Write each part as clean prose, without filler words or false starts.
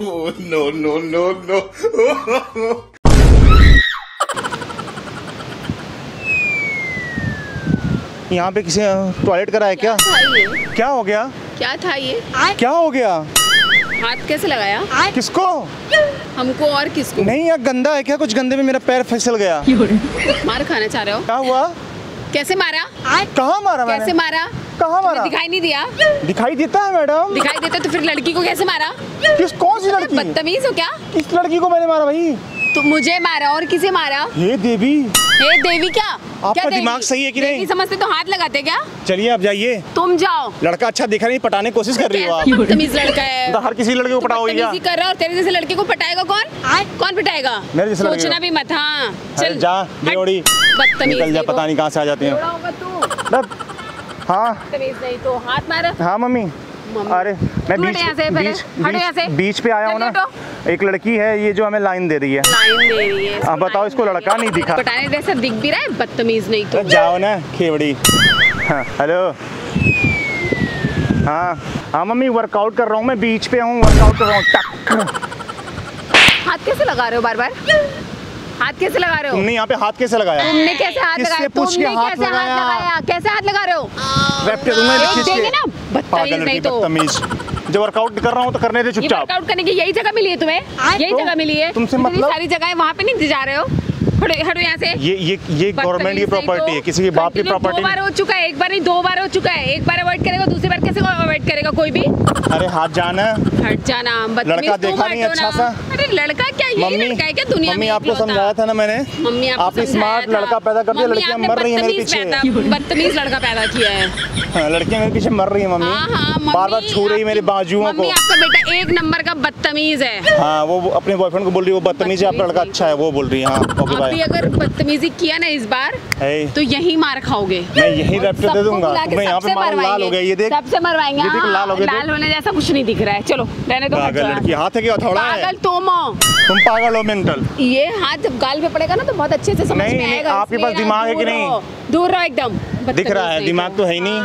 No no no no. यहाँ पे किसी टॉयलेट करा है क्या? क्या हो गया? क्या था ये? क्या हो गया? हाथ कैसे लगाया? किसको? हमको और किसको? नहीं यार, गंदा है क्या? कुछ गंदे में मेरा पैर फिसल गया। मार खाना चाह रहे हो? क्या हुआ? कैसे मारा? कहाँ मारा मैंने? कैसे मारा? कहाँ मारा? दिखाई नहीं दिया? दिखाई देता है मैडम। दिखाई देता तो फिर लड़की को कैसे मारा? कौन सी लड़की? बदतमीज हो क्या? किस लड़की को मैंने मारा भाई? तो मुझे मारा और किसे मारा? हे देवी। हे देवी क्या? आपका दिमाग सही है कि नहीं? समझते तो हाथ लगाते क्या? चलिए आप जाइए। तुम जाओ। लड़का अच्छा दिखा नहीं, पटाने की कोशिश कर रही हो आप। बदतमीज लड़का है। तो हर किसी लड़के को पटाओगे क्या? कर रहा और तेरे जैसे लड़के को पटाएगा कौन? कौन पटाएगा? मेरे जैसे लड़के को। सोचना भी मत। हाँ चल जा बेवड़ी। बदतमीज निकल जा, पता नहीं कहाँ से आ जाती है। हाँ नहीं तो हाथ मारा। हाँ मम्मी। अरे मैं बीच पे आया हूँ ना। एक लड़की है ये जो हमें लाइन दे रही है। लाइन दे रही है। अब बताओ, इसको लड़का नहीं दिखा? पटाने जैसा दिख भी रहा है, बदतमीज नहीं तो। जाओ ना खेवड़ी। हाँ हेलो। हाँ मम्मी, वर्कआउट कर रहा हूँ मैं, बीच पे हूँ, वर्कआउट कर रहा हूँ। हाथ कैसे लगा रहे हो बार बार? हाथ कैसे लगा रहे हो? तुमने यहाँ पे हाथ कैसे लगाया? तुमने कैसे हाथ लगाया? पूछ के हाथ लगाया? कैसे हाथ लगा रहे हो? रैप्टर दूंगा देंगे ना, बदतमीज नहीं तो। बदतमीज। जब वर्कआउट कर रहा हूँ तो करने दे चुपचाप। वर्कआउट करने की यही जगह मिली है तुम्हें? यही जगह मिली है? तुमसे मतलब? सारी जगह वहाँ पे नहीं जा रहे हो? हटो यहाँ से। ये गवर्नमेंट की प्रॉपर्टी है, किसी के बाप की प्रॉपर्टी। 2 बार हो चुका है, एक बार नहीं 2 बार हो चुका है। एक बार अवॉइड करेगा, दूसरी बार कैसे अवॉइड करेगा कोई भी? अरे हाथ जाना। हट जाना। लड़का देखा नहीं अच्छा सा? अरे लड़का क्या, यही लड़का है क्या दुनिया में? मम्मी आपको समझाया था ना मैंने। मम्मी आपने स्मार्ट लड़का पैदा कर दिया, लड़कियां मर रही है मेरे पीछे। बदतमीज लड़का पैदा किया है। लड़कियां मेरे पीछे मर रही है मम्मी। बार बार छू रही है मेरे बाजुओं को। आपका बेटा 1 नंबर का बदतमीज है। हाँ वो अपने बॉयफ्रेंड को बोल रही है वो बदतमीज है, आपका लड़का अच्छा है वो बोल रही है। हाँ ओके बाय। अभी अगर बदतमीजी किया ना इस बार तो यही मार खाओगे। मैं यही रैप्टर दे दूंगा तुम्हें। यहाँ पे माल लाल हो गया, ये देख। सबसे मरवाएंगे। ये देख लाल हो गया। लाल होने जैसा कुछ नहीं दिख रहा है। चलो रहने दो। पागल लड़की, हाथ है क्या थोड़ा है? पागल तुम पागल हो मेंटल। ये हाथ जब गाल पे पड़ेगा ना तो बहुत अच्छे से समझ में आएगा। आपके पास दिमाग है कि नहीं? दूर रहो एकदम। दिख रहा है दिमाग तो है ही नहीं।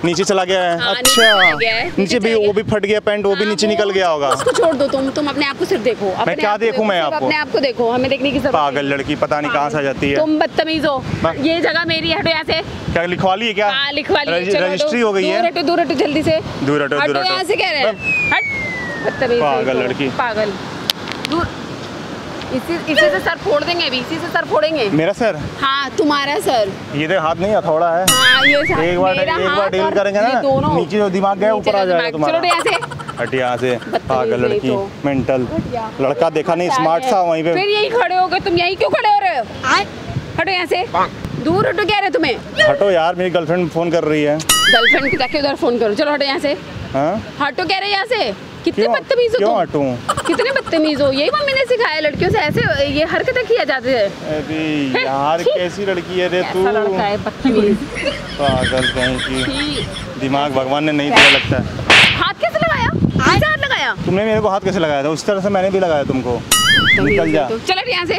नीचे चला गया है। अच्छा नीचे भी वो भी फट गया पैंट, वो भी नीचे निकल गया होगा। उसको छोड़ दो तुम अपने आप को सिर्फ देखो। मैं क्या देखूं? मैं आपको? अपने आप को देखो, हमें देखने की जरूरत नहीं। पागल लड़की पता नहीं कहाँ से आ जाती है। तुम बदतमीज हो। ये जगह मेरी है, हटो यहाँ से। क्या लिखवा ली है क्या? हाँ लिखवा ली। रजिस्ट्री हो गई है। दूर हटो जल्दी से। दूर हटो हटो यहाँ से। कह रहे हैं हट। बदतमीज पागल लड़की। पागल दूर। इसी से सर फोड़ देंगे अभी। इसी से सर फोड़ेंगे। मेरा सर? हाँ तुम्हारा सर। ये देख हाथ नहीं हथौड़ा है। हाँ ये एक बार डील करेंगे ना, नीचे जो दिमाग गया ऊपर आ जाएगा तुम्हारा। चलो यहाँ से। हट यहाँ से। पागल लड़की मेंटल। लड़का देखा नहीं स्मार्ट था वहीं पे। फिर यही खड़े हो गए तुम। यही क्यों खड़े हो रहे हो? हटो यहाँ से। दूर हटो। कह रहे तुम्हें? हटो यार, मेरी गर्लफ्रेंड फोन कर रही है। गर्लफ्रेंड को जाके उधर फोन करो। चलो हटो यहाँ से। हटो कह रहे यहाँ से। कितने बदतमीज हो? क्यों हटूं? कितने बदतमीज हो? यही मम्मी ने सिखाया लड़कियों से ऐसे ये हरकतें किया जाते हैं। अरे यार कैसी लड़की है रे तू? लड़का है बदतमीज। पागल कहीं की। दिमाग भगवान ने नहीं दिया लगता है। हाथ कैसे लगाया? हाथ लगाया? तुमने मेरे को हाथ कैसे लगाया था? उस तरह से मैंने भी लगाया तुमको। निकल जा। चलो यहाँ से।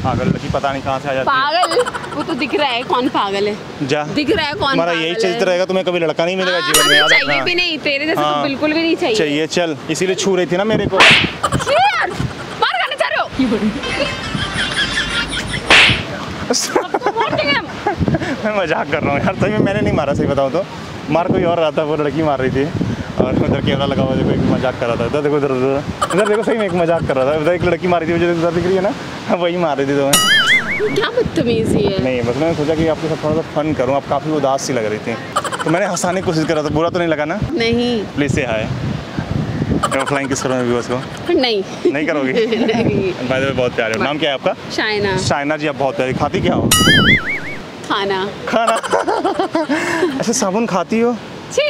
पागल लड़की पता नहीं कहाँ से आ जाती है। पागल वो तो दिख रहा है कौन पागल है। जा। दिख रहा है कौन हमारा यही चरित्र रहेगा, तुम्हें कभी लड़का नहीं मिलेगा जीवन में। याद रखना। चाहिए भी नहीं तेरे जैसे तो बिल्कुल भी नहीं चाहिए। चाहिए चल, इसीलिए छू रही थी ना मेरे को। यार मार खाने चाह रहे हो? मैं मजाक कर रहा हूँ यार, सही में मैंने नहीं मारा। सही बताऊँ तो मार कोई और रहा था, वो लड़की मार रही थी और उधर कैमरा लगा हुआ देखो, एक मजाक कर रहा था। देखो उधर देखो, सही में एक मजाक कर रहा था। उधर एक लड़की मारी थी मुझे उधर दिख रही है ना, वही मार रही थी तुम्हें। क्या बदतमीजी है। नहीं बस मैंने सोचा कि आपके साथ थोड़ा सा फन करूँ। आप काफ़ी उदास सी लग रही थी तो मैंने हंसाने की कोशिश कर रहा था। बुरा तो नहीं लगा ना? नहीं। प्लीज से हाय। ऑफलाइन किस करूँ व्यूअर्स को? नहीं करोगी? नहीं। बाय द वे बहुत प्यारे हो। नाम क्या है आपका? शाइना। शाइना जी आप बहुत प्यारी। खाती क्या हो? खाना। खाना। ऐसे साबुन खाती हो? छी।